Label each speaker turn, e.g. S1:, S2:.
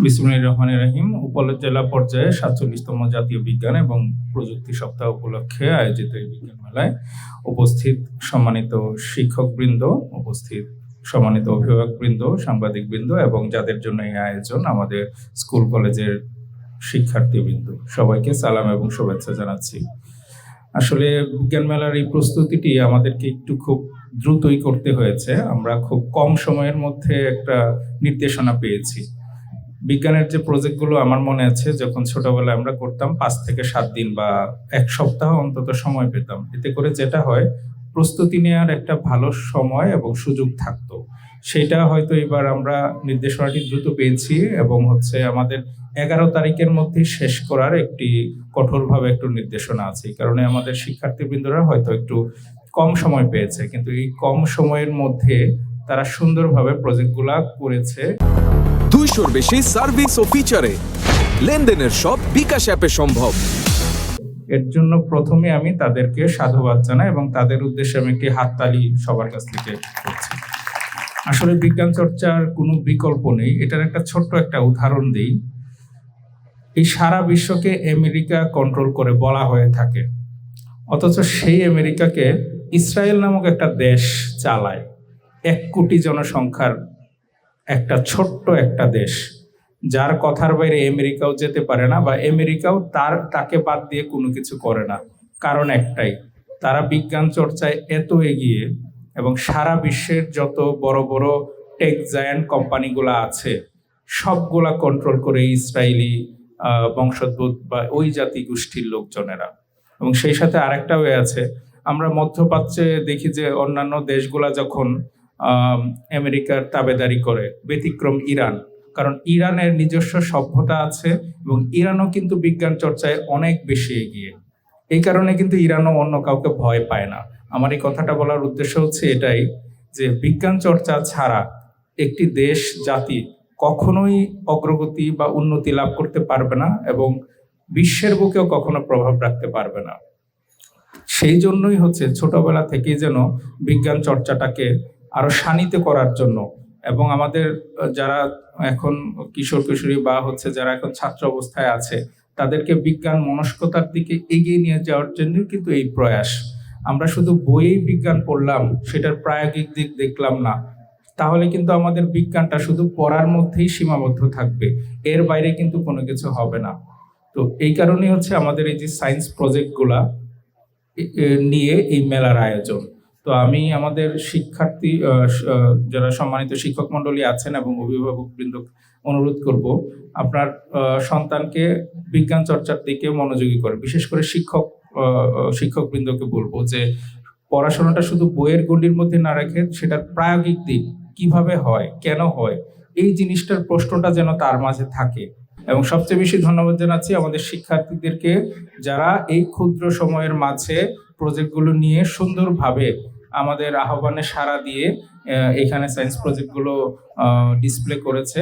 S1: বিসমিল্লাহির রহমানির রহিম। উপজেলা পর্যায়ে ৪৭তম জাতীয় বিজ্ঞান এবং প্রযুক্তি সপ্তাহ উপলক্ষে আয়োজিত এই বিজ্ঞান মেলায় উপস্থিত সম্মানিত শিক্ষকবৃন্দ, উপস্থিত সম্মানিত অভিভাবকবৃন্দ, সাংবাদিকবৃন্দ এবং যাদের জন্য এই আয়োজন আমাদের স্কুল কলেজের শিক্ষার্থীবৃন্দ, সবাইকে সালাম এবং শুভেচ্ছা জানাচ্ছি। আসলে বিজ্ঞান মেলার এই প্রস্তুতিটি আমাদেরকে একটু খুব দ্রুতই করতে হয়েছে। আমরা খুব কম সময়ের মধ্যে একটা নির্দেশনা পেয়েছি। বিজ্ঞানের যে প্রজেক্টগুলো আমার মনে আছে, যখন ছোটবেলায় আমরা করতাম ৫ থেকে ৭ দিন বা ১ সপ্তাহ অন্তত সময় পেতাম। এতে করে যেটা হয়, প্রস্তুতি নেওয়ার একটা ভালো সময় এবং সুযোগ থাকতো। সেটা হয়তো এবার আমরা নির্দেশনাটি দ্রুত পেয়েছি এবং আমাদের ১১ তারিখের মধ্যে শেষ করার একটি কঠোরভাবে একটু নির্দেশনা আছে। এই কারণে আমাদের শিক্ষার্থীবৃন্দরা হয়তো একটু কম সময় পেয়েছে, কিন্তু এই কম সময়ের মধ্যে তারা সুন্দরভাবে প্রজেক্টগুলা করেছে।
S2: ২০০-র বেশি সার্ভিস ও ফিচারে লেনদেনের সব বিকাশ অ্যাপে সম্ভব।
S1: এর জন্য প্রথমে আমি তাদেরকে সাধুবাদ জানাই এবং তাদের উদ্দেশ্যে আমি একটি হাততালি সবার কাছ থেকে করছি। আসলে বিজ্ঞান চর্চার কোনো বিকল্প নেই। এটার একটা ছোট্ট একটা উদাহরণ দিই। এই সারা বিশ্বকে আমেরিকা কন্ট্রোল করে বলা হয়ে থাকে, অথচ সেই আমেরিকাকে ইসরায়েল নামক একটা দেশ চালায়। ১ কোটি জনসংখ্যার একটা ছোট্ট একটা দেশ, যার কথার বাইরে আমেরিকাও যেতে পারে না বা আমেরিকাও তাকে বাদ দিয়ে কোনো কিছু করে না। কারণ একটাই, তারা বিজ্ঞান চর্চায় এত এগিয়ে এবং সারা বিশ্বের যত বড় বড় টেক জায়ান্ট কোম্পানিগুলো আছে সবগুলা কন্ট্রোল করে ইসরায়েলি বংশোদ্ভূত বা ওই জাতি গোষ্ঠীর লোকজনেরা। এবং সেই সাথে আরেকটা হয়ে আছে, আমরা মধ্যপ্রাচ্যে দেখি যে অন্যান্য দেশগুলা যখন আমেরিকার তাবেদারি করে, ব্যতিক্রম ইরান, কারণ ইরানের নিজস্ব সভ্যতা আছে এবং ইরানও কিন্তু বিজ্ঞান চর্চায় অনেক বেশি এগিয়ে। এই কারণে কিন্তু ইরানও অন্য কাউকে ভয় পায় না। আমার এই কথাটা বলার উদ্দেশ্য হচ্ছে এটাই, যে বিজ্ঞান চর্চা ছাড়া একটি দেশ জাতি কখনোই অগ্রগতি বা উন্নতি লাভ করতে পারবে না এবং বিশ্বের বুকেও কখনো প্রভাব রাখতে পারবে না। সেই জন্যই ছোটবেলা থেকেই যেন বিজ্ঞান চর্চাটাকে আরো শানিত করার জন্য এবং আমাদের যারা এখন কিশোর কিশোরী বা যারা এখন ছাত্র অবস্থায় আছে তাদেরকে বিজ্ঞান মনস্কতার দিকে এগিয়ে নিয়ে যাওয়ার জন্য কিন্তু এই প্রয়াস। আমরা শুধু বইয়েই বিজ্ঞান পড়লাম, সেটার প্রায়োগিক দিক দেখলাম না, তাহলে কিন্তু আমাদের বিজ্ঞানটা শুধু পড়ার মধ্যেই সীমাবদ্ধ থাকবে, এর বাইরে কিন্তু কোনো কিছু হবে না। তো এই কারণেই আমাদের এই যে সায়েন্স প্রজেক্টগুলা নিয়ে এই মেলার আয়োজন। তো আমি আমাদের শিক্ষার্থী যারা সম্মানিত শিক্ষক মন্ডলী আছেন এবং অভিভাবকবৃন্দ অনুরোধ করব, আপনার সন্তানকে বিজ্ঞান চর্চার দিকে মনোযোগী করে, বিশেষ করে শিক্ষকবৃন্দকে বলবো যে পড়াশোনাটা শুধু বইয়ের গণ্ডির মধ্যে না রেখে সেটার প্রায়োগিক দিক কিভাবে হয়, কেন হয়, এই জিনিসটার প্রশ্নটা যেন তার মাঝে থাকে। এবং সবচেয়ে বেশি ধন্যবাদ জানাচ্ছি আমাদের শিক্ষার্থীদেরকে, যারা এই ক্ষুদ্র সময়ের মাঝে প্রজেক্টগুলো নিয়ে সুন্দরভাবে আমাদের আহ্বানে সাড়া দিয়ে এখানে সায়েন্স প্রজেক্টগুলো ডিসপ্লে করেছে।